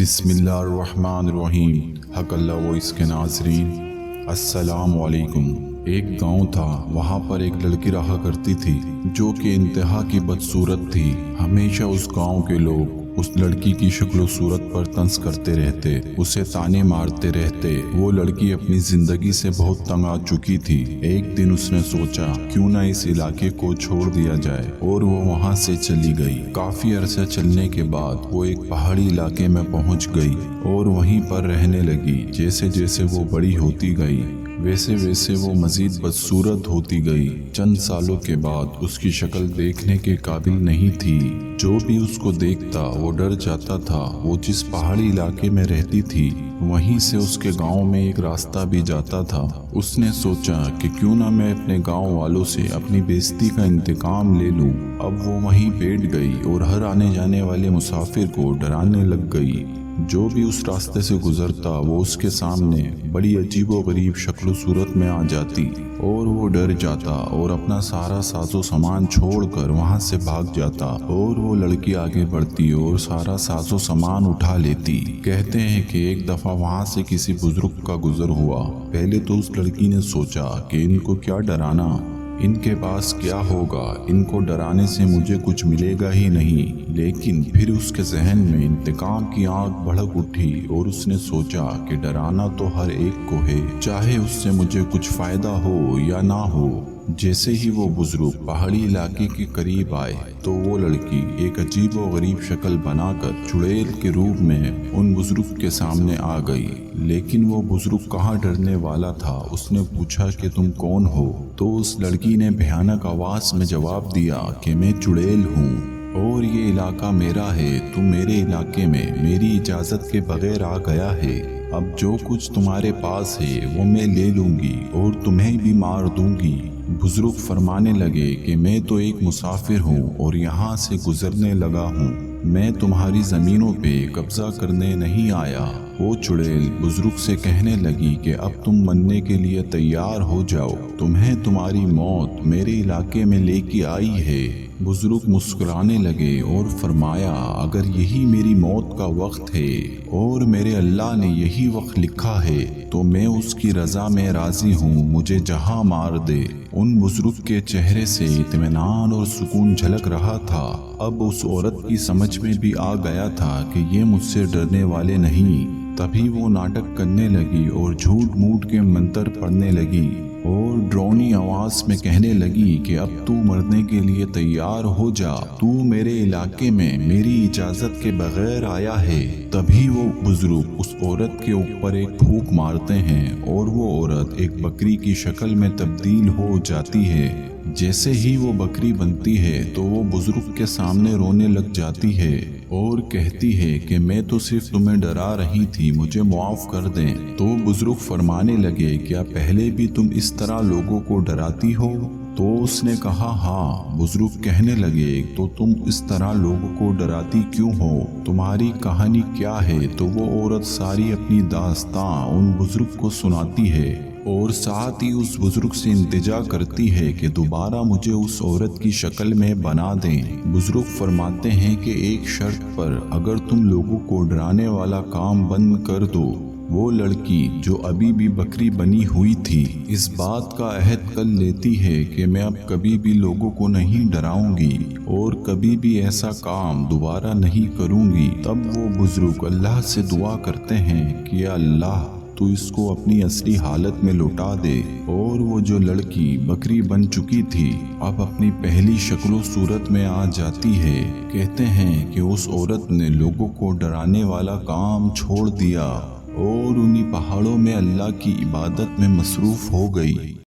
بسم اللہ الرحمن الرحیم۔ حق اللہ و اس کے ناظرین، السلام علیکم۔ ایک گاؤں تھا، وہاں پر ایک لڑکی رہا کرتی تھی جو کہ انتہا کی بدصورت تھی۔ ہمیشہ اس گاؤں کے لوگ اس لڑکی کی شکل و صورت پر طنز کرتے رہتے، اسے تانے مارتے رہتے۔ وہ لڑکی اپنی زندگی سے بہت تنگ آ چکی تھی۔ ایک دن اس نے سوچا کیوں نہ اس علاقے کو چھوڑ دیا جائے، اور وہ وہاں سے چلی گئی۔ کافی عرصہ چلنے کے بعد وہ ایک پہاڑی علاقے میں پہنچ گئی اور وہیں پر رہنے لگی۔ جیسے جیسے وہ بڑی ہوتی گئی ویسے ویسے وہ مزید بدصورت ہوتی گئی۔ چند سالوں کے بعد اس کی شکل دیکھنے کے قابل نہیں تھی۔ جو بھی اس کو دیکھتا وہ ڈر جاتا تھا۔ وہ جس پہاڑی علاقے میں رہتی تھی وہیں سے اس کے گاؤں میں ایک راستہ بھی جاتا تھا۔ اس نے سوچا کہ کیوں نہ میں اپنے گاؤں والوں سے اپنی بے عزتی کا انتقام لے لوں۔ اب وہ وہیں بیٹھ گئی اور ہر آنے جانے والے مسافر کو ڈرانے لگ گئی۔ جو بھی اس راستے سے گزرتا وہ اس کے سامنے بڑی عجیب و غریب شکل و صورت میں آ جاتی، اور وہ ڈر جاتا اور اپنا سارا ساز و سامان چھوڑ کر وہاں سے بھاگ جاتا۔ اور وہ لڑکی آگے بڑھتی اور سارا ساز و سامان اٹھا لیتی۔ کہتے ہیں کہ ایک دفعہ وہاں سے کسی بزرگ کا گزر ہوا۔ پہلے تو اس لڑکی نے سوچا کہ ان کو کیا ڈرانا، ان کے پاس کیا ہوگا، ان کو ڈرانے سے مجھے کچھ ملے گا ہی نہیں۔ لیکن پھر اس کے ذہن میں انتقام کی آگ بھڑک اٹھی اور اس نے سوچا کہ ڈرانا تو ہر ایک کو ہے، چاہے اس سے مجھے کچھ فائدہ ہو یا نہ ہو۔ جیسے ہی وہ بزرگ پہاڑی علاقے کے قریب آئے تو وہ لڑکی ایک عجیب و غریب شکل بنا کر چڑیل کے روپ میں ان بزرگ کے سامنے آ گئی۔ لیکن وہ بزرگ کہاں ڈرنے والا تھا۔ اس نے پوچھا کہ تم کون ہو؟ تو اس لڑکی نے بھیانک آواز میں جواب دیا کہ میں چڑیل ہوں اور یہ علاقہ میرا ہے۔ تم میرے علاقے میں میری اجازت کے بغیر آ گیا ہے۔ اب جو کچھ تمہارے پاس ہے وہ میں لے لوں گی اور تمہیں بھی مار دوں گی۔ بزرگ فرمانے لگے کہ میں تو ایک مسافر ہوں اور یہاں سے گزرنے لگا ہوں، میں تمہاری زمینوں پہ قبضہ کرنے نہیں آیا۔ وہ چڑیل بزرگ سے کہنے لگی کہ اب تم مرنے کے لیے تیار ہو جاؤ، تمہیں تمہاری موت میرے علاقے میں لے کے آئی ہے۔ بزرگ مسکرانے لگے اور فرمایا اگر یہی میری موت کا وقت ہے اور میرے اللہ نے یہی وقت لکھا ہے تو میں اس کی رضا میں راضی ہوں، مجھے جہاں مار دے۔ ان بزرگ کے چہرے سے اطمینان اور سکون جھلک رہا تھا۔ اب اس عورت کی سمجھ میں بھی آ گیا تھا کہ یہ مجھ سے ڈرنے والے نہیں۔ تبھی وہ ناٹک کرنے لگی اور جھوٹ موٹ کے منتر پڑھنے لگی اور ڈرونی آواز میں کہنے لگی کہ اب تو مرنے کے لیے تیار ہو جا، تو میرے علاقے میں میری اجازت کے بغیر آیا ہے۔ تبھی وہ بزرگ اس عورت کے اوپر ایک پھونک مارتے ہیں اور وہ عورت ایک بکری کی شکل میں تبدیل ہو جاتی ہے۔ جیسے ہی وہ بکری بنتی ہے تو وہ بزرگ کے سامنے رونے لگ جاتی ہے اور کہتی ہے کہ میں تو صرف تمہیں ڈرا رہی تھی، مجھے معاف کر دیں۔ تو بزرگ فرمانے لگے کیا پہلے بھی تم اس طرح لوگوں کو ڈراتی ہو؟ تو اس نے کہا ہاں۔ بزرگ کہنے لگے تو تم اس طرح لوگوں کو ڈراتی کیوں ہو؟ تمہاری کہانی کیا ہے؟ تو وہ عورت ساری اپنی داستان ان بزرگ کو سناتی ہے اور ساتھ ہی اس بزرگ سے التجا کرتی ہے کہ دوبارہ مجھے اس عورت کی شکل میں بنا دیں۔ بزرگ فرماتے ہیں کہ ایک شرط پر، اگر تم لوگوں کو ڈرانے والا کام بند کر دو۔ وہ لڑکی جو ابھی بھی بکری بنی ہوئی تھی اس بات کا عہد کر لیتی ہے کہ میں اب کبھی بھی لوگوں کو نہیں ڈراؤں گی اور کبھی بھی ایسا کام دوبارہ نہیں کروں گی۔ تب وہ بزرگ اللہ سے دعا کرتے ہیں کہ اللہ تو اس کو اپنی اصلی حالت میں لوٹا دے۔ اور وہ جو لڑکی بکری بن چکی تھی اب اپنی پہلی شکل و صورت میں آ جاتی ہے۔ کہتے ہیں کہ اس عورت نے لوگوں کو ڈرانے والا کام چھوڑ دیا اور انہی پہاڑوں میں اللہ کی عبادت میں مصروف ہو گئی۔